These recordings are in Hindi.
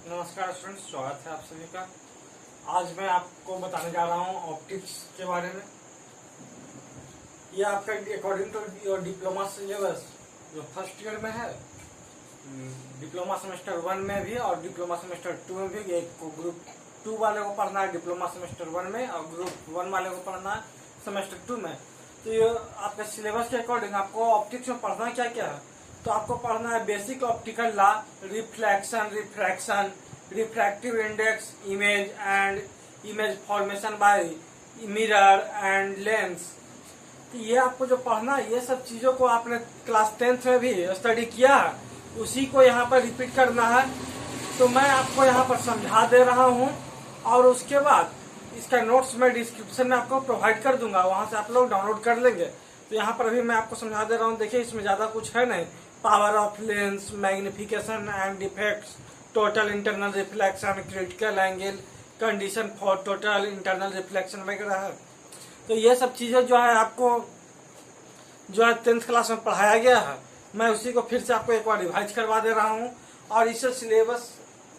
नमस्कार स्टूडेंट्स, स्वागत है आप सभी का। आज मैं आपको बताने जा रहा हूँ ऑप्टिक्स के बारे में। ये आपका according to your diploma syllabus जो फर्स्ट ईयर में है, डिप्लोमा सेमेस्टर 1 में भी और डिप्लोमा सेमेस्टर 2 में भी। एक को ग्रुप 2 वाले को पढ़ना है डिप्लोमा सेमेस्टर 1 में और ग्रुप 1 वाले को पढ़ना है सेमेस्टर 2 में। तो ये आपके सिलेबस के अकॉर्डिंग आपको ऑप्टिक्स में पढ़ना क्या क्या है। तो आपको पढ़ना है basic optical law, reflection, refraction, refractive index, image and image formation by mirror and lens. तो ये आपको जो पढ़ना है, ये सब चीजों को आपने क्लास 10th में भी स्टडी किया है, उसी को यहाँ पर रिपीट करना है। तो मैं आपको यहाँ पर समझा दे रहा हूँ और उसके बाद इसका नोट्स मैं डिस्क्रिप्शन में आपको प्रोवाइड कर दूंगा, वहां से आप लोग डाउनलोड कर लेंगे। तो यहाँ पर अभी मैं आपको समझा दे रहा हूँ। देखिए, इसमें ज्यादा कुछ है नहीं। Power of lens, magnification and defects, total internal reflection, critical angle, condition for total internal reflection वगैरह है। तो ये सब चीजें जो है आपको जो है 10th क्लास में पढ़ाया गया है, मैं उसी को फिर से आपको एक बार रिवाइज करवा दे रहा हूँ। और इस सिलेबस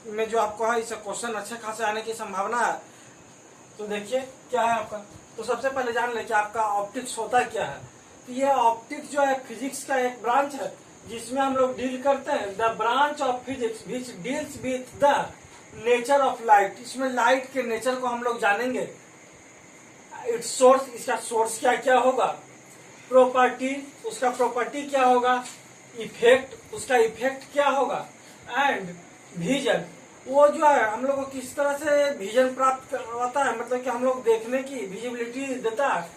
में जो आपको है, इससे क्वेश्चन अच्छे खासे आने की संभावना है। तो देखिए क्या है आपका। तो सबसे पहले जान ले कि आपका ऑप्टिक्स होता क्या है। तो ये ऑप्टिक्स जो है फिजिक्स का एक ब्रांच है जिसमें हम लोग डील करते हैं। The branch of physics which deals with the nature of light. इसमें लाइट के नेचर को हम लोग जानेंगे। इट्स सोर्स, इसका सोर्स क्या क्या होगा, प्रॉपर्टी, उसका प्रॉपर्टी क्या होगा, इफेक्ट, उसका इफेक्ट क्या होगा, एंड विजन, वो जो है हम लोग को किस तरह से विजन प्राप्त करवाता है, मतलब कि हम लोग देखने की विजिबिलिटी देता है,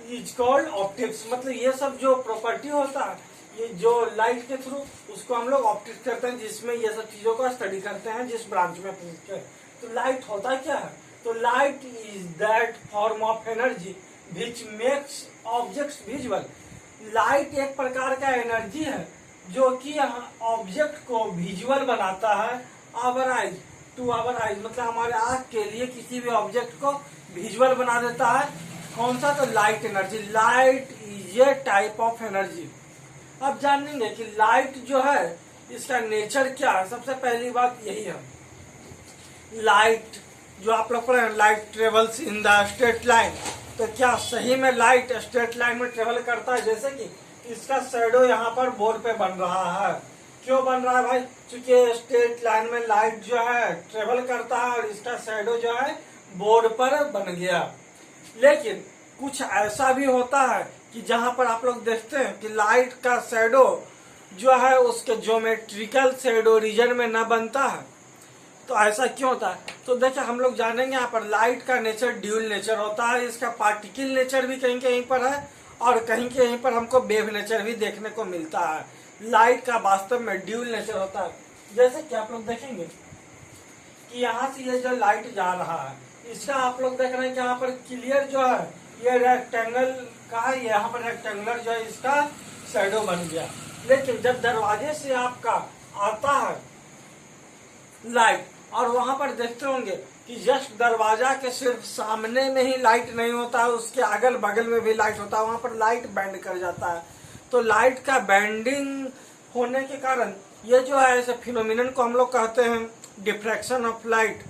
इज कॉल्ड ऑप्टिक्स। मतलब ये सब जो प्रॉपर्टी होता है, ये जो लाइट के थ्रू, उसको हम लोग ऑप्टिक्स करते हैं, जिसमें ये सब चीजों का स्टडी करते हैं जिस ब्रांच में फिजिक्स है। तो लाइट होता क्या है। तो light is that form of energy which makes objects visual. Light एक प्रकार का एनर्जी है जो कि ऑब्जेक्ट को विजुअल बनाता है। Our eyes, to our eyes, मतलब हमारे आंख के लिए किसी भी ऑब्जेक्ट को विजुअल बना देता है। कौन सा, तो light energy. Light is a type of energy. अब जानेंगे कि लाइट जो है इसका नेचर क्या है। सबसे पहली बात यही है, लाइट जो आप लोग पढ़े, light travels in the straight line. तो क्या सही में लाइट स्ट्रेट लाइन में ट्रेवल करता है। जैसे कि इसका शैडो यहाँ पर बोर्ड पे बन रहा है। क्यों बन रहा है भाई, क्योंकि स्ट्रेट लाइन में लाइट जो है ट्रेवल करता है और इसका शैडो जो है बोर्ड पर बन गया। लेकिन कुछ ऐसा भी होता है कि जहां पर आप लोग देखते हैं कि लाइट का शैडो जो है उसके ज्योमेट्रिकल शैडो रीजन में न बनता है। तो ऐसा क्यों होता है। तो देखिए, हम लोग जानेंगे यहाँ पर लाइट का नेचर ड्यूल नेचर होता है। इसका पार्टिकल नेचर भी कहीं कहीं पर है और कहीं कहीं पर हमको वेव नेचर भी देखने को मिलता है। लाइट का वास्तव में ड्यूल नेचर होता है। जैसे कि आप लोग देखेंगे कि यहाँ से ये जो लाइट जा रहा है, इसका आप लोग देख रहे हैं कि यहाँ पर क्लियर जो है ये रेक्टेंगल का है, यहाँ पर रेक्टेंगुलर जो है इसका शैडो बन गया। लेकिन जब दरवाजे से आपका आता है लाइट और वहां पर देखते होंगे कि जस्ट दरवाजा के सिर्फ सामने में ही लाइट नहीं होता है, उसके अगल बगल में भी लाइट होता है, वहां पर लाइट बैंड कर जाता है। तो लाइट का बैंडिंग होने के कारण ये जो है ऐसे फिनोमिनन को हम लोग कहते हैं डिफ्रैक्शन ऑफ लाइट।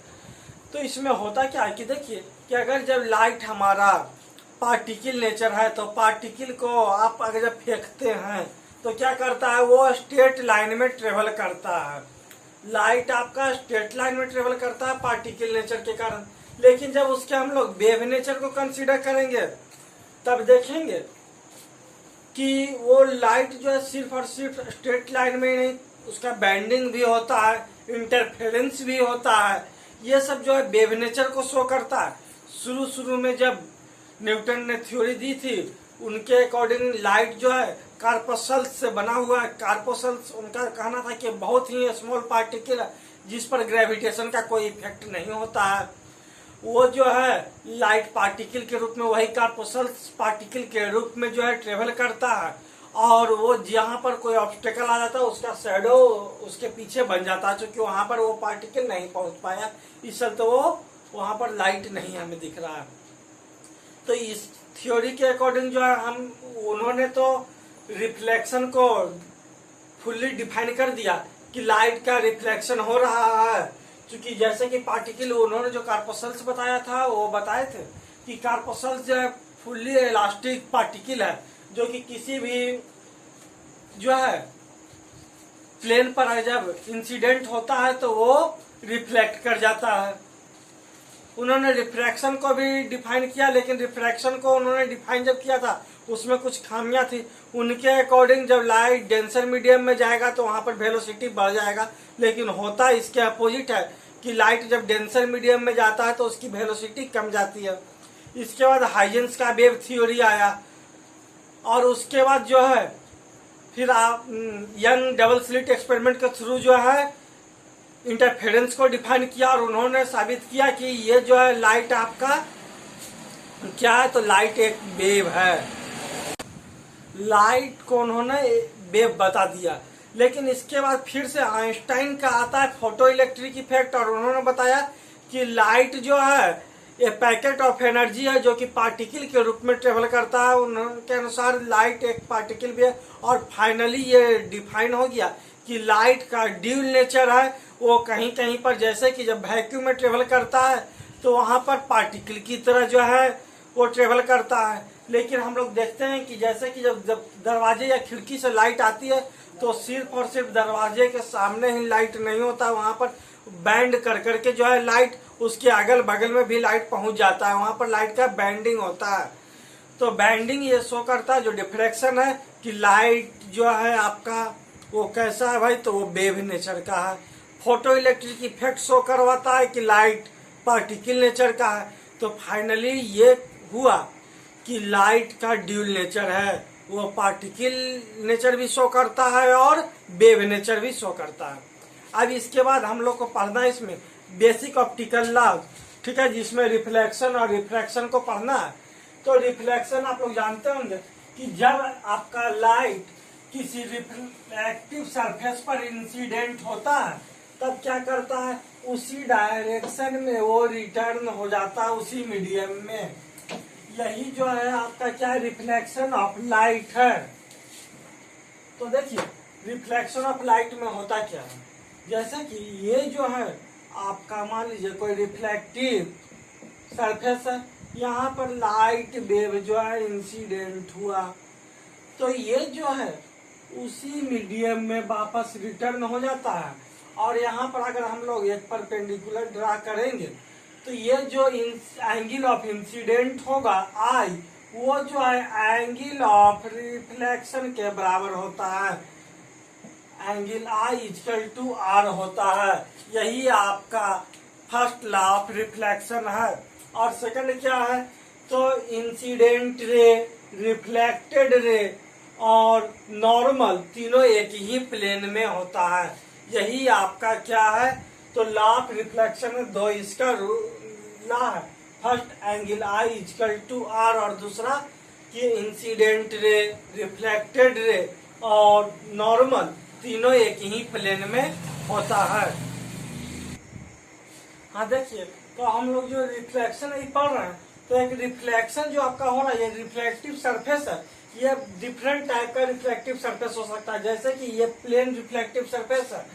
तो इसमें होता क्या है कि देखिए कि अगर जब लाइट हमारा पार्टिकल नेचर है, तो पार्टिकल को आप अगर जब फेंकते हैं तो क्या करता है, वो स्ट्रेट लाइन में ट्रेवल करता है। लाइट आपका स्ट्रेट लाइन में ट्रेवल करता है पार्टिकल नेचर के कारण। लेकिन जब उसके हम लोग वेव नेचर को कंसीडर करेंगे तब देखेंगे कि वो लाइट जो है सिर्फ और सिर्फ स्ट्रेट लाइन में ही नहीं, उसका बैंडिंग भी होता है, इंटरफेरेंस भी होता है। ये सब जो है वेव नेचर को शो करता है। शुरू शुरू में जब न्यूटन ने थ्योरी दी थी, उनके अकॉर्डिंग लाइट जो है कार्पसल्स से बना हुआ है। कार्पसल्स उनका कहना था कि बहुत ही स्मॉल पार्टिकल है जिस पर ग्रेविटेशन का कोई इफेक्ट नहीं होता है। वो जो है लाइट पार्टिकल के रूप में, वही कार्पसल्स पार्टिकल के रूप में जो है ट्रेवल करता है। और वो जहाँ पर कोई ऑब्स्टेकल आ जाता है उसका शैडो उसके पीछे बन जाता है, क्योंकि वहां पर वो पार्टिकल नहीं पहुंच पाया, इसलिए तो वो वहां पर लाइट नहीं हमें दिख रहा है। तो इस थ्योरी के अकॉर्डिंग जो है उन्होंने तो रिफ्लेक्शन को फुल्ली डिफाइन कर दिया कि लाइट का रिफ्लेक्शन हो रहा है क्योंकि जैसे कि पार्टिकल उन्होंने जो कार्पसल्स बताया था वो बताए थे कि कार्पसल्स जो है फुल्ली इलास्टिक पार्टिकल है, जो कि किसी भी जो है प्लेन पर जब इंसिडेंट होता है तो वो रिफ्लेक्ट कर जाता है। उन्होंने रिफ्रैक्शन को भी डिफाइन किया, लेकिन रिफ्रैक्शन को उन्होंने डिफाइन जब किया था उसमें कुछ खामियां थी। उनके अकॉर्डिंग जब लाइट डेंसर मीडियम में जाएगा तो वहां पर वेलोसिटी बढ़ जाएगा, लेकिन होता इसके अपोजिट है कि लाइट जब डेंसर मीडियम में जाता है तो उसकी वेलोसिटी कम जाती है। इसके बाद हाइजेंस का वेव थ्योरी आया, और उसके बाद जो है फिर आप यंग डबल स्लिट एक्सपेरिमेंट के थ्रू जो है इंटरफेरेंस को डिफाइन किया, और उन्होंने साबित किया कि ये जो है लाइट आपका क्या है, तो लाइट एक वेव है। लाइट को उन्होंने वेव बता दिया। लेकिन इसके बाद फिर से आइंस्टाइन का आता है फोटो इलेक्ट्रिक इफेक्ट, और उन्होंने बताया कि लाइट जो है ये पैकेट ऑफ एनर्जी है जो कि पार्टिकल के रूप में ट्रेवल करता है। उनके अनुसार लाइट एक पार्टिकल भी है, और फाइनली ये डिफाइन हो गया कि लाइट का ड्यूल नेचर है। वो कहीं कहीं पर जैसे कि जब वैक्यूम में ट्रेवल करता है तो वहां पर पार्टिकल की तरह जो है वो ट्रेवल करता है। लेकिन हम लोग देखते हैं कि जैसे कि जब दरवाजे या खिड़की से लाइट आती है तो सिर्फ और सिर्फ दरवाजे के सामने ही लाइट नहीं होता, वहां पर बैंड कर करके जो है लाइट उसके अगल बगल में भी लाइट पहुंच जाता है, वहां पर लाइट का बैंडिंग होता है। तो बैंडिंग ये शो करता है, जो डिफ्रैक्शन है कि लाइट जो है आपका वो कैसा है भाई, तो वो वेव नेचर का है। फोटो इलेक्ट्रिक इफेक्ट शो करवाता है कि लाइट पार्टिकल नेचर का है। तो फाइनली ये हुआ कि लाइट का ड्यूल नेचर है, वो पार्टिकल नेचर भी शो करता है और वेव नेचर भी शो करता है। अब इसके बाद हम लोग को पढ़ना है इसमें बेसिक ऑप्टिकल लॉ, ठीक है, जिसमें रिफ्लेक्शन और रिफ्रैक्शन को पढ़ना है। तो रिफ्लेक्शन आप लोग जानते होंगे कि जब आपका लाइट किसी रिफ्लेक्टिव सरफेस पर इंसिडेंट होता है तब क्या करता है, उसी डायरेक्शन में वो रिटर्न हो जाता है उसी मीडियम में। यही जो है आपका क्या है, रिफ्लेक्शन ऑफ लाइट है। तो देखिए रिफ्लेक्शन ऑफ लाइट में होता क्या है, जैसे कि ये जो है आपका मान लीजिए कोई रिफ्लेक्टिव सरफेस है, यहाँ पर लाइट वेव जो है इंसिडेंट हुआ, तो ये जो है उसी मीडियम में वापस रिटर्न हो जाता है। और यहाँ पर अगर हम लोग एक परपेंडिकुलर ड्रा करेंगे तो ये जो एंगल ऑफ इंसिडेंट होगा आई, वो जो है एंगल ऑफ रिफ्लेक्शन के बराबर होता है। Angle I equal to R होता है। यही आपका फर्स्ट लॉ ऑफ रिफ्लेक्शन है। और सेकंड क्या है, तो इंसिडेंट रे, रिफ्लेक्टेड रे और नॉर्मल तीनों एक ही प्लेन में होता है। यही आपका क्या है, तो लॉ ऑफ रिफ्लेक्शन में दो इसका लॉ है। First angle I equal to R, और दूसरा कि इंसिडेंट रे, रिफ्लेक्टेड रे और नॉर्मल तीनों एक ही प्लेन में होता है। हाँ देखिए, तो हम लोग जो रिफ्लेक्शन पढ़ रहे हैं, तो एक रिफ्लेक्शन जो आपका हो रहा है, ये रिफ्लेक्टिव सरफेस है। ये डिफरेंट टाइप का रिफ्लेक्टिव सरफेस हो सकता है, जैसे कि ये प्लेन रिफ्लेक्टिव सरफेस है।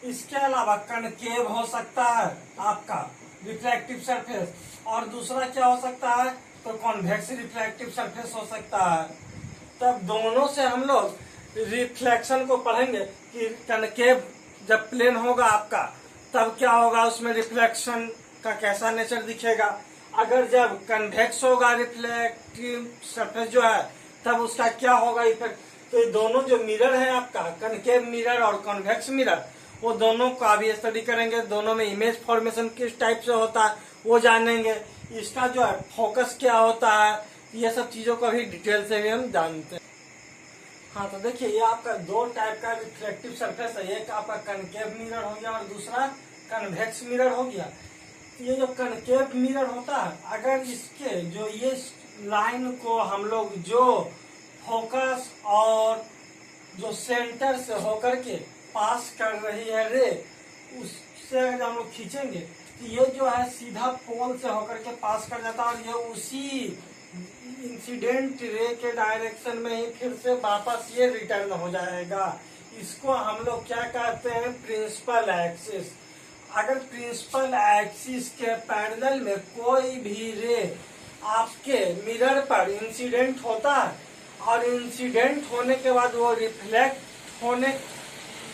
इसके अलावा कनकेव हो सकता है आपका रिफ्लेक्टिव सरफेस, और दूसरा क्या हो सकता है, तो कॉन्वेक्स रिफ्लेक्टिव सरफेस हो सकता है। तब दोनों से हम लोग रिफ्लेक्शन को पढ़ेंगे कि कनकेव जब प्लेन होगा आपका तब क्या होगा, उसमें रिफ्लेक्शन का कैसा नेचर दिखेगा। अगर जब कन्वेक्स होगा रिफ्लेक्टिव सरफेस जो है तब उसका क्या होगा इफेक्ट। तो ये दोनों जो मिरर है आपका, कनकेव मिरर और कॉन्वेक्स मिरर, वो दोनों का भी स्टडी करेंगे। दोनों में इमेज फॉर्मेशन किस टाइप से होता है वो जानेंगे। इसका जो है फोकस क्या होता है, ये सब चीजों को भी डिटेल से भी हम जानते हैं। हाँ तो देखिए, ये आपका दो टाइप का रिफ्लेक्टिव सरफेस है। एक आपका कनकेव मिरर हो गया और दूसरा कन्वेक्स मिरर हो गया। ये जो कनकेव मिरर होता है, अगर इसके जो ये लाइन को हम लोग जो फोकस और जो सेंटर से होकर के पास कर रही है रे, उससे अगर हम लोग खींचेंगे तो ये जो है सीधा पोल से होकर के पास कर जाता है, और ये उसी इंसिडेंट रे के डायरेक्शन में ही फिर से वापस ये रिटर्न हो जाएगा। इसको हम लोग क्या कहते हैं, प्रिंसिपल एक्सिस। अगर प्रिंसिपल एक्सिस के पैरेलल में कोई भी रे आपके मिरर पर इंसिडेंट होता है और इंसिडेंट होने के बाद वो रिफ्लेक्ट होने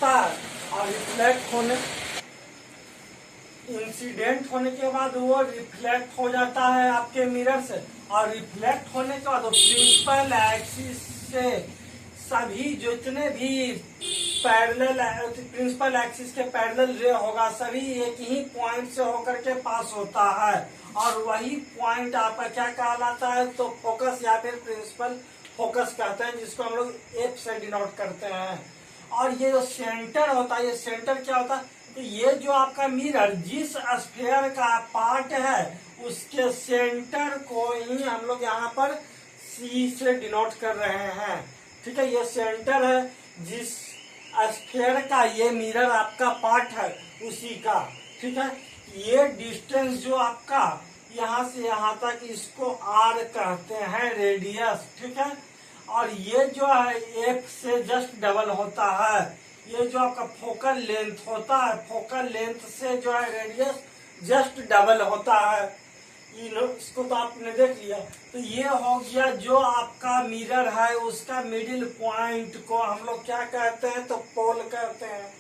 पर और इंसिडेंट होने के बाद वो रिफ्लेक्ट हो जाता है आपके मिरर से, और रिफ्लेक्ट होने के बाद वो प्रिंसिपल एक्सिस से सभी जितने भी पैरेलल प्रिंसिपल एक्सिस के पैरेलल रे होगा सभी एक ही पॉइंट से होकर के पास होता है, और वही पॉइंट आपका क्या कहलाता है, तो फोकस या फिर प्रिंसिपल फोकस कहते हैं, जिसको हम लोग एफ से डिनोट करते हैं। और ये जो सेंटर होता है, ये सेंटर क्या होता है, तो ये जो आपका मिरर जिस स्फीयर का पार्ट है उसके सेंटर को ही हम लोग यहाँ पर सी से डिनोट कर रहे हैं। ठीक है, ये सेंटर है जिस स्फीयर का ये मिरर आपका पार्ट है उसी का। ठीक है, ये डिस्टेंस जो आपका यहाँ से यहाँ तक इसको आर कहते हैं, रेडियस। ठीक है, और ये जो है एफ से जस्ट डबल होता है। ये जो आपका फोकल लेंथ होता है, फोकल लेंथ से जो है रेडियस जस्ट डबल होता है। इसको तो आपने देख लिया। तो ये हो गया जो आपका मिरर है उसका मिडिल पॉइंट को हम लोग क्या कहते हैं, तो पोल कहते हैं।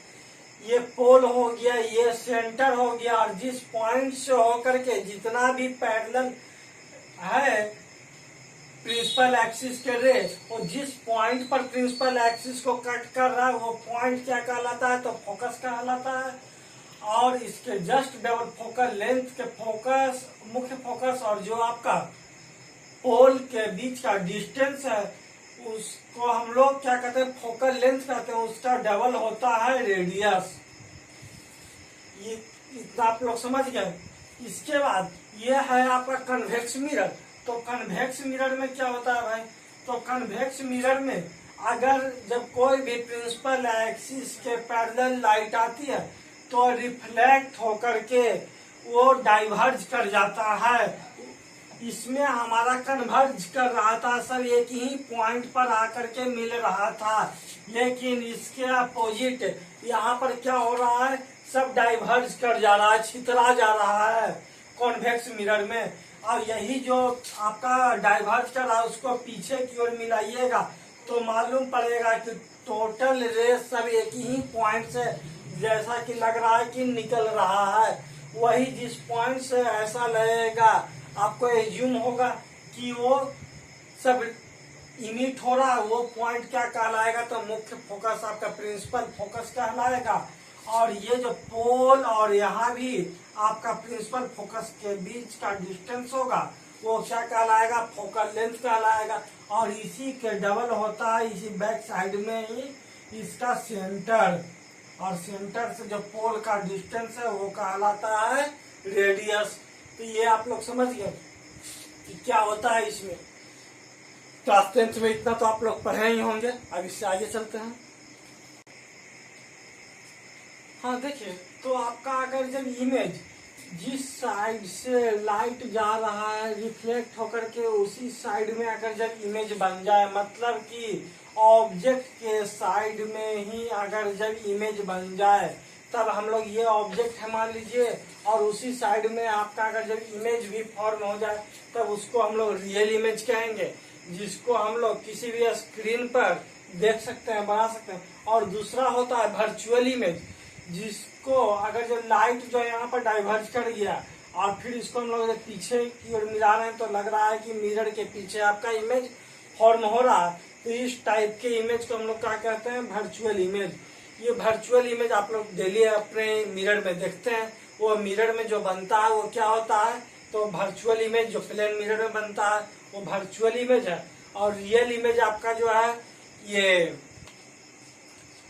ये पोल हो गया, ये सेंटर हो गया, और जिस पॉइंट से होकर के जितना भी पैरेलल है प्रिंसिपल एक्सिस के रे, वो जिस पॉइंट पर प्रिंसिपल एक्सिस को कट कर रहा है वो पॉइंट क्या कहलाता है, तो फोकस कहलाता है। और इसके जस्ट डबल फोकल लेंथ के फोकस, मुख्य फोकस और जो आपका पोल के बीच का डिस्टेंस है उसको हम लोग क्या कहते हैं, फोकल लेंथ कहते हैं, उसका डबल होता है रेडियस। ये इतना आप लोग समझ गए। इसके बाद ये है आपका कन्वेक्स मिरर। तो कन्वेक्स मिरर में क्या होता है भाई, तो कन्वेक्स मिरर में अगर जब कोई भी प्रिंसिपल एक्सिस के पैरेलल लाइट आती है तो रिफ्लेक्ट होकर के वो डाइवर्ज कर जाता है। इसमें हमारा कन्वर्ज कर रहा था, सब एक ही पॉइंट पर आकर के मिल रहा था, लेकिन इसके अपोजिट यहाँ पर क्या हो रहा है, सब डाइवर्ज कर जा रहा है, छितरा जा रहा है कॉन्वेक्स मिरर में। और यही जो आपका डाइवर्ज कर रहा है उसको पीछे की ओर मिलाइएगा तो मालूम पड़ेगा कि टोटल रेस सब एक ही पॉइंट से जैसा कि लग रहा है कि निकल रहा है, वही जिस पॉइंट से ऐसा लगेगा आपको एज्यूम होगा कि वो सब इमिट हो रहा है, वो पॉइंट क्या कहलाएगा, तो मुख्य फोकस आपका प्रिंसिपल फोकस कहलाएगा। और ये जो पोल और यहाँ भी आपका प्रिंसिपल फोकस के बीच का डिस्टेंस होगा वो क्या कहलाएगा, फोकल लेंथ कहलाएगा। और इसी के डबल होता है इसी बैक साइड में ही इसका सेंटर, और सेंटर से जो पोल का डिस्टेंस है वो कहलाता है रेडियस। तो ये आप लोग समझ गए कि क्या होता है इसमें। क्लास 10th में इतना तो आप लोग पढ़े ही होंगे। अब इससे आगे चलते हैं। हाँ देखिए, तो आपका अगर जब इमेज जिस साइड से लाइट जा रहा है रिफ्लेक्ट होकर के उसी साइड में अगर जब इमेज बन जाए, मतलब कि ऑब्जेक्ट के साइड में ही अगर जब इमेज बन जाए, तब हम लोग ये ऑब्जेक्ट है मान लीजिए, और उसी साइड में आपका अगर जब इमेज भी फॉर्म हो जाए तब उसको हम लोग रियल इमेज कहेंगे, जिसको हम लोग किसी भी स्क्रीन पर देख सकते हैं, बना सकते हैं। और दूसरा होता है वर्चुअल इमेज, जिसको अगर जब लाइट जो यहाँ पर डाइवर्ज कर गया और फिर इसको हम लोग पीछे की ओर मिला रहे हैं तो लग रहा है कि मिरर के पीछे आपका इमेज फॉर्म हो रहा है, तो इस टाइप के इमेज को हम लोग क्या कहते हैं, वर्चुअल इमेज। ये वर्चुअल इमेज आप लोग डेली अपने मिरर में देखते हैं। वो मिरर में जो बनता है वो क्या होता है, तो वर्चुअल इमेज जो प्लेन मिरर में बनता है वो वर्चुअल इमेज है। और रियल इमेज आपका जो है ये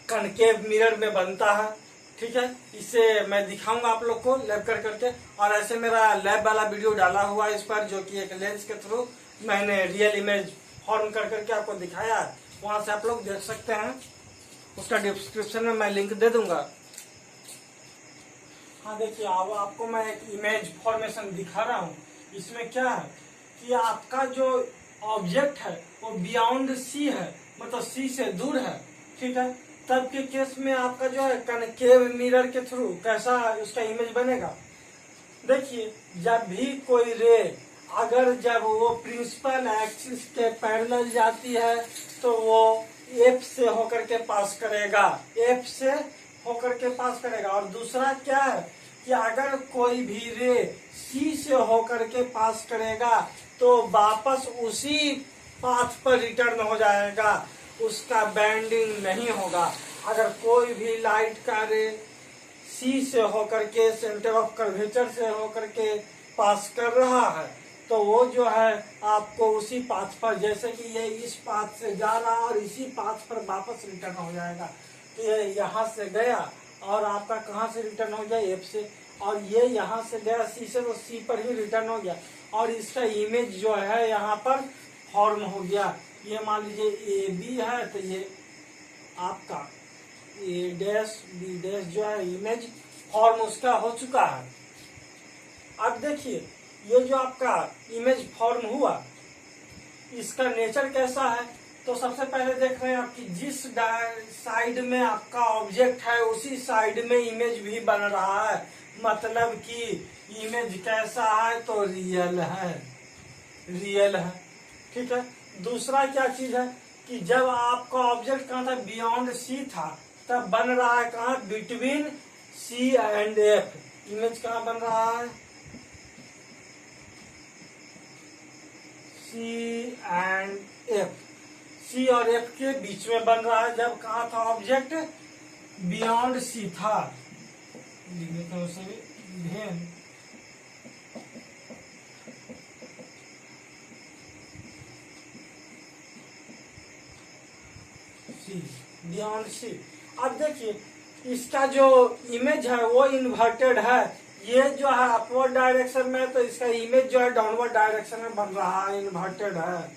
कनकेव मिरर में बनता है। ठीक है, इसे मैं दिखाऊंगा आप लोग को लैब कर करके। और ऐसे मेरा लैब वाला वीडियो डाला हुआ है इस पर, जो कि एक लेंस के थ्रू मैंने रियल इमेज फॉर्म कर करके आपको दिखाया है, वहां से आप लोग देख सकते हैं। उसका डिस्क्रिप्शन में मैं लिंक दे दूंगा। हाँ देखिए, अब आपको मैं एक इमेज फॉर्मेशन दिखा रहा हूँ। इसमें क्या है कि आपका जो ऑब्जेक्ट है वो बियॉन्ड सी है, मतलब सी से दूर है। ठीक है, तब के केस में आपका जो है कनकेव मिरर के थ्रू कैसा उसका इमेज बनेगा। देखिए जब भी कोई रे अगर जब वो प्रिंसिपल एक्सिस के पैरेलल जाती है तो वो एफ से होकर के पास करेगा, एफ से होकर के पास करेगा। और दूसरा क्या है कि अगर कोई भी रे सी से होकर के पास करेगा तो वापस उसी पाथ पर रिटर्न हो जाएगा, उसका बैंडिंग नहीं होगा। अगर कोई भी लाइट का रे सी से होकर के सेंटर ऑफ कर्वेचर से होकर के पास कर रहा है तो वो जो है आपको उसी पाथ पर, जैसे कि ये इस पाथ से जा रहा और इसी पाथ पर वापस रिटर्न हो जाएगा। तो ये यहाँ से गया और आपका कहाँ से रिटर्न हो गया, एफ से, और ये यहाँ से गया सी से, तो सी पर ही रिटर्न हो गया और इसका इमेज जो है यहाँ पर फॉर्म हो गया। ये मान लीजिए ए बी है तो ये आपका ए डैश बी डैश जो है इमेज फॉर्म उसका हो चुका है। अब देखिए ये जो आपका इमेज फॉर्म हुआ इसका नेचर कैसा है। तो सबसे पहले देख रहे हैं आपकी जिस साइड में आपका ऑब्जेक्ट है उसी साइड में इमेज भी बन रहा है, मतलब कि इमेज कैसा है तो रियल है, रियल है। ठीक है। दूसरा क्या चीज है कि जब आपका ऑब्जेक्ट कहाँ था, बियॉन्ड सी था, तब बन रहा है कहाँ, between C and F. Image कहाँ बन रहा है, सी एंड एफ, सी और एफ के बीच में बन रहा है। जब कहाँ था ऑब्जेक्ट, बियॉन्ड सी था, बियॉन्ड सी। अब देखिए इसका जो इमेज है वो इन्वर्टेड है, ये जो है अपवर्ड डायरेक्शन में तो इसका इमेज जो है डाउनवर्ड डायरेक्शन में बन रहा है, इन्वर्टेड है।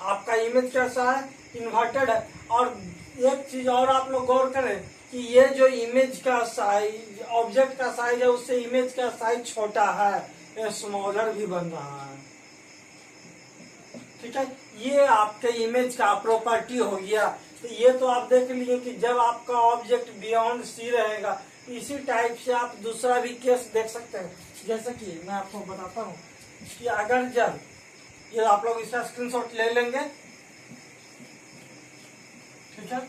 आपका इमेज कैसा है, इन्वर्टेड है। और एक चीज और आप लोग गौर करें कि ये जो इमेज का साइज, ऑब्जेक्ट का साइज है उससे इमेज का साइज छोटा है, ये स्मॉलर भी बन रहा है। ठीक है। ये आपके इमेज का प्रॉपर्टी हो गया। तो ये तो आप देख लिए कि जब आपका ऑब्जेक्ट बियॉन्ड सी रहेगा, इसी टाइप से आप दूसरा भी केस देख सकते हैं। जैसे कि मैं आपको बताता हूँ कि अगर जब ये आप लोग इसका स्क्रीनशॉट ले लेंगे, ठीक है।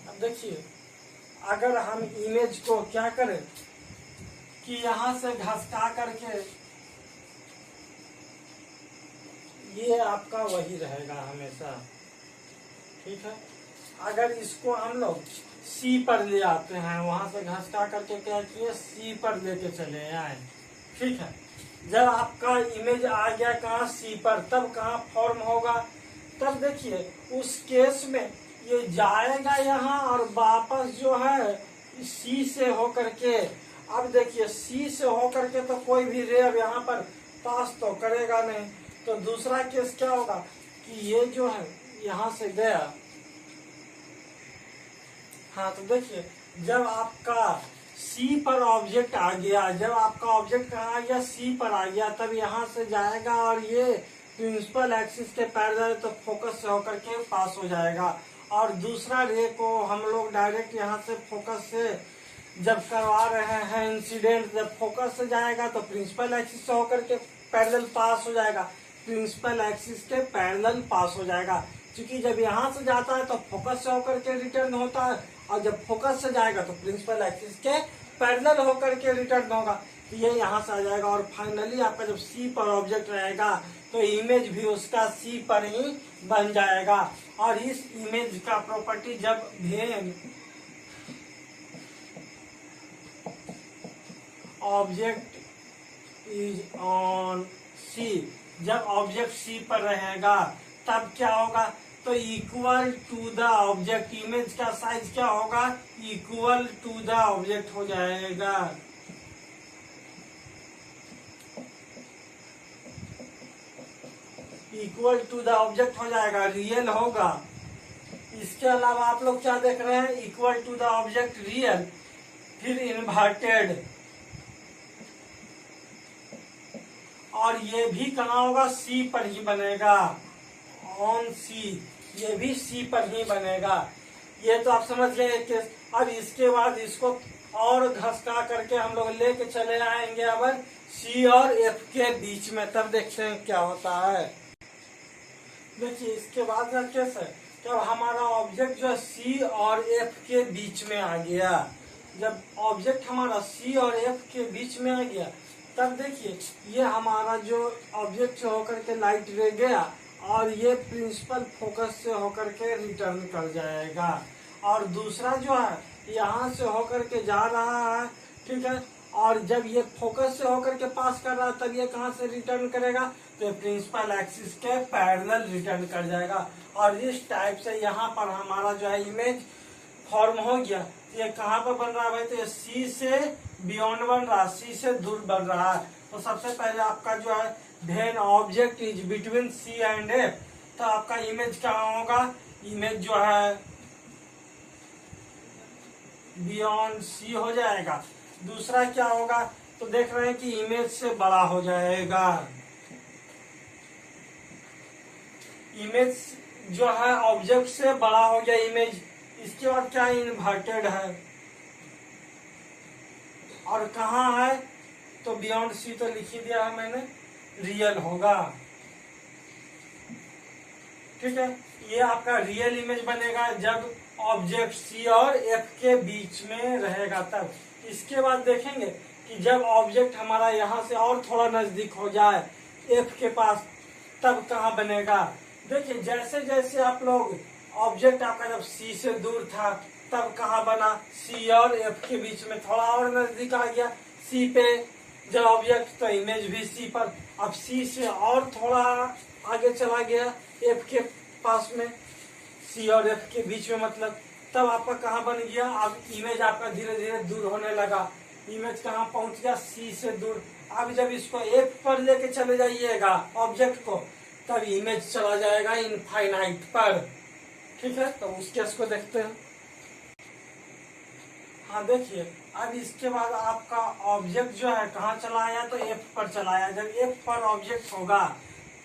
अब देखिए अगर हम इमेज को क्या करें कि यहां से घसका करके, ये आपका वही रहेगा हमेशा। ठीक है। अगर इसको हम लोग सी पर ले आते हैं, वहां से घसका करके क्या किए, सी पर लेके चले आए। ठीक है। जब आपका इमेज आ गया कहाँ, सी पर, तब कहाँ फॉर्म होगा, तब देखिए उस केस में ये जाएगा यहाँ और वापस जो है सी से होकर के, अब देखिए सी से होकर के तो कोई भी रे अब यहाँ पर पास तो करेगा नहीं। तो दूसरा केस क्या होगा कि ये जो है यहाँ से गया, हाँ तो देखिए जब आपका सी पर ऑब्जेक्ट आ गया, जब आपका ऑब्जेक्ट कहाँ आ गया, सी पर आ गया, तब यहाँ से जाएगा और ये प्रिंसिपल एक्सिस के पैरेलल तो फोकस से होकर के पास हो जाएगा। और दूसरा रे को हम लोग डायरेक्ट यहाँ से फोकस से जब करवा रहे हैं इंसिडेंट, जब फोकस से जाएगा तो प्रिंसिपल एक्सिस से होकर के पैरेलल पास हो जाएगा, प्रिंसिपल एक्सिस के पैरेलल पास हो जाएगा। क्योंकि जब यहाँ से जाता है तो फोकस से होकर के रिटर्न होता है और जब फोकस से जाएगा तो प्रिंसिपल एक्सिस के पैरेलल होकर के रिटर्न होगा, तो ये यहाँ से आ जाएगा। और फाइनली आपका जब सी पर ऑब्जेक्ट रहेगा तो इमेज भी उसका सी पर ही बन जाएगा। और इस इमेज का प्रॉपर्टी जब भी ऑब्जेक्ट इज ऑन सी, जब ऑब्जेक्ट सी पर रहेगा तब क्या होगा, तो equal to the object, image का साइज क्या होगा, इक्वल टू द ऑब्जेक्ट हो जाएगा। इक्वल टू द ऑब्जेक्ट हो जाएगा, रियल होगा। इसके अलावा आप लोग क्या देख रहे हैं, equal to the object real, फिर इन्वर्टेड, और ये भी कहाँ होगा, सी पर ही बनेगा, ऑन सी, ये भी सी पर ही बनेगा। ये तो आप समझ गए केस। अब इसके बाद इसको और घसका करके हम लोग लेके चले आएंगे अब सी और एफ के बीच में, तब देखते हैं क्या होता है। देखिए इसके बाद का केस है, जब हमारा ऑब्जेक्ट जो है सी और एफ के बीच में आ गया, जब ऑब्जेक्ट हमारा सी और एफ के बीच में आ गया, तब देखिए ये हमारा जो ऑब्जेक्ट से होकर के लाइट रे गया और ये प्रिंसिपल फोकस से होकर के रिटर्न कर जाएगा, और दूसरा जो है यहाँ से होकर के जा रहा है, ठीक है, और जब ये फोकस से होकर के पास कर रहा है तब ये कहाँ से रिटर्न करेगा, तो प्रिंसिपल एक्सिस के पैरेलल रिटर्न कर जाएगा। और इस टाइप से यहाँ पर हमारा जो है इमेज फॉर्म हो गया। ये कहाँ पर बन रहा है भाई, तो ये सी से बियॉन्ड बन रहा है, सी से दूर बन रहा है। तो सबसे पहले आपका जो है when object is between C and F, तो आपका इमेज क्या होगा, इमेज जो है बियॉन्ड सी हो जाएगा। दूसरा क्या होगा, तो देख रहे हैं कि इमेज से बड़ा हो जाएगा, इमेज जो है ऑब्जेक्ट से बड़ा हो गया इमेज। इसके बाद क्या इन्वर्टेड है, और कहाँ है, तो बियॉन्ड सी तो लिख ही दिया है मैंने, रियल होगा, ठीक है। ये आपका रियल इमेज बनेगा जब ऑब्जेक्ट सी और एफ के बीच में रहेगा तब। इसके बाद देखेंगे कि जब ऑब्जेक्ट हमारा यहाँ से और थोड़ा नजदीक हो जाए एफ के पास, तब कहाँ बनेगा। देखिए जैसे जैसे आप लोग ऑब्जेक्ट आपका जब सी से दूर था तब कहाँ बना, सी और एफ के बीच में थोड़ा और नजदीक आ गया सी पे जब ऑब्जेक्ट, तो इमेज भी सी पर। अब सी से और थोड़ा आगे चला गया एफ के पास में, सी और एफ के बीच में मतलब, तब आपका कहाँ बन गया, अब इमेज आपका धीरे धीरे दूर होने लगा, इमेज कहाँ पहुंच गया, सी से दूर। अब जब इसको एफ पर लेके चले जाइएगा ऑब्जेक्ट को, तब इमेज चला जाएगा इनफाइनाइट पर, ठीक है। तो उस केस को देखते हैं। हाँ देखिए अब इसके बाद आपका ऑब्जेक्ट जो है कहाँ चला आया, तो एफ पर चला आया। जब एफ पर ऑब्जेक्ट होगा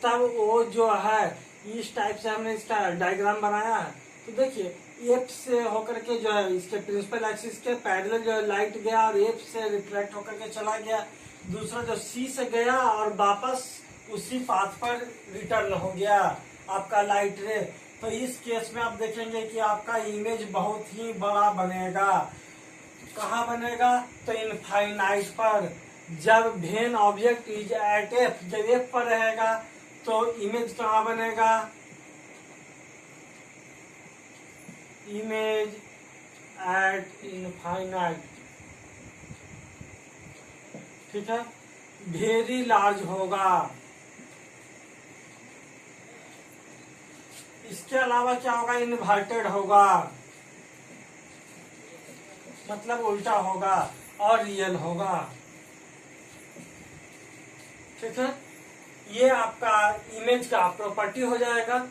तब वो जो है इस टाइप से हमने इसका डायग्राम बनाया है। तो देखिए एफ से होकर के जो है इसके प्रिंसिपल एक्सिस के पैरेलल जो है लाइट गया और एफ से रिफ्लेक्ट होकर के चला गया। दूसरा जो सी से गया और वापस उसी पाथ पर रिटर्न हो गया आपका लाइट रे। तो इस केस में आप देखेंगे कि आपका इमेज बहुत ही बड़ा बनेगा। कहाँ बनेगा, तो इनफाइनाइट पर। जब when object is at F, जब एफ पर रहेगा तो इमेज कहाँ बनेगा, इमेज एट इनफाइनाइट, ठीक है, वेरी लार्ज होगा। इसके अलावा क्या होगा, इन्वर्टेड होगा, मतलब उल्टा होगा, और रियल होगा, ठीक है। ये आपका इमेज का प्रॉपर्टी हो जाएगा।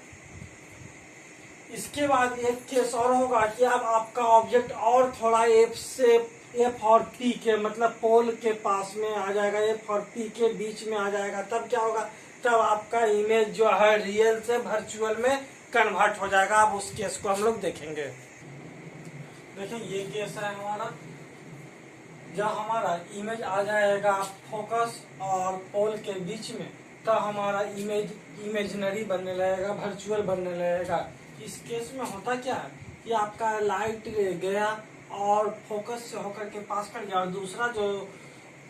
इसके बाद एक केस और होगा कि अब आपका ऑब्जेक्ट और थोड़ा एफ से, एफ और पी के मतलब पोल के पास में आ जाएगा, एफ और पी के बीच में आ जाएगा, तब क्या होगा, तब आपका इमेज जो है रियल से वर्चुअल में कन्वर्ट हो जाएगा। अब उस केस को हम लोग देखेंगे। देखिए ये केस है हमारा, जब हमारा इमेज आ जाएगा फोकस और पोल के बीच में, तब हमारा इमेज इमेजिनरी बनने लगेगा, वर्चुअल बनने लगेगा। इस केस में होता क्या है कि आपका लाइट गया और फोकस से होकर के पास कर गया, और दूसरा जो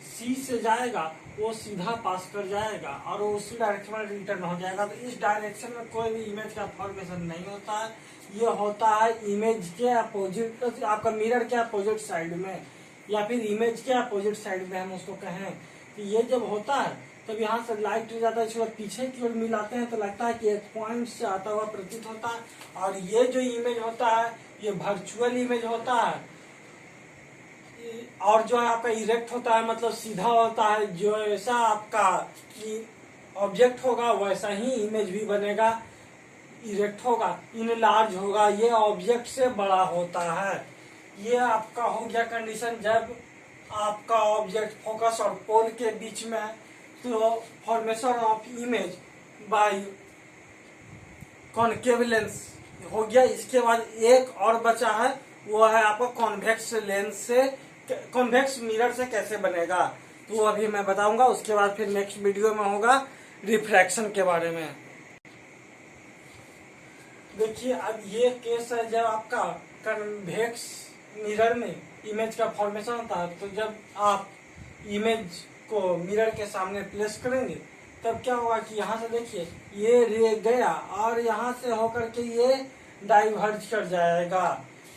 सी से जाएगा वो सीधा पास कर जाएगा और उसी डायरेक्शन में रिटर्न हो जाएगा। तो इस डायरेक्शन में कोई भी इमेज का फॉर्मेशन नहीं होता है, ये होता है इमेज के अपोजिट, आपका मिरर के अपोजिट साइड में, या फिर इमेज के अपोजिट साइड में हम उसको कहें। तो ये जब होता है तब यहाँ से लाइट जाता है, इसको पीछे की ओर मिलाते हैं तो लगता है कि एक पॉइंट से आता हुआ प्रतीत होता है, और ये जो इमेज होता है ये वर्चुअल इमेज होता है, और जो है आपका इरेक्ट होता है, मतलब सीधा होता है। जो ऐसा आपका ऑब्जेक्ट होगा वैसा ही इमेज भी बनेगा, इरेक्ट होगा, इनलार्ज होगा, ये ऑब्जेक्ट से बड़ा होता है। ये आपका हो गया कंडीशन जब आपका ऑब्जेक्ट फोकस और पोल के बीच में है। तो formation of image by concave lens हो गया। इसके बाद एक और बचा है, वो है आपका कॉन्वेक्स लेंस से, कॉन्वेक्स मिरर से कैसे बनेगा, तो वो अभी मैं बताऊंगा। उसके बाद फिर नेक्स्ट वीडियो में होगा रिफ्रैक्शन के बारे में। देखिए अब ये केस है जब आपका कन्वेक्स मिरर में इमेज का फॉर्मेशन होता है, तो जब आप इमेज को मिरर के सामने प्लेस करेंगे तब क्या होगा कि यहाँ से देखिए ये रे गया और यहाँ से होकर के ये डाइवर्ज कर जाएगा,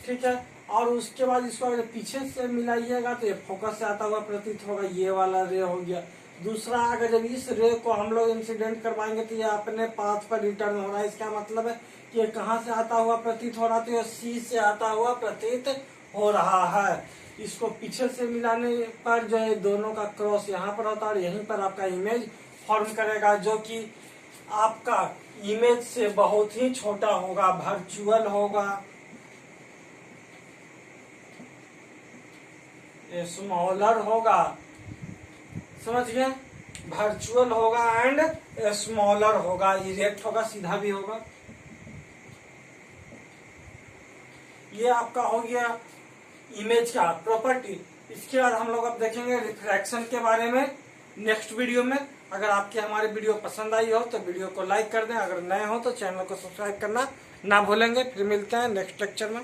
ठीक है। और उसके बाद इसको अगर पीछे से मिलाइएगा तो ये फोकस से आता हुआ प्रतीत होगा, ये वाला रे हो गया। दूसरा, अगर जब इस रे को हम लोग इंसिडेंट करवाएंगे तो ये अपने पाथ पर रिटर्न हो रहा है। इसका मतलब है कि ये कहाँ से आता हुआ प्रतीत हो रहा है, तो ये सी से आता हुआ प्रतीत हो रहा है। इसको पीछे से मिलाने पर जो है दोनों का क्रॉस यहाँ पर होता है और यहीं पर आपका इमेज फॉर्म करेगा, जो कि आपका इमेज से बहुत ही छोटा होगा, वर्चुअल होगा, स्मॉलर होगा, समझ गए, वर्चुअल होगा एंड स्मॉलर होगा, इरेक्ट होगा, सीधा भी होगा। ये आपका हो गया इमेज का प्रॉपर्टी। इसके बाद हम लोग अब देखेंगे रिफ्रैक्शन के बारे में नेक्स्ट वीडियो में। अगर आपकी हमारी वीडियो पसंद आई हो तो वीडियो को लाइक कर दें, अगर नए हो तो चैनल को सब्सक्राइब करना ना भूलेंगे। फिर मिलते हैं नेक्स्ट लेक्चर में।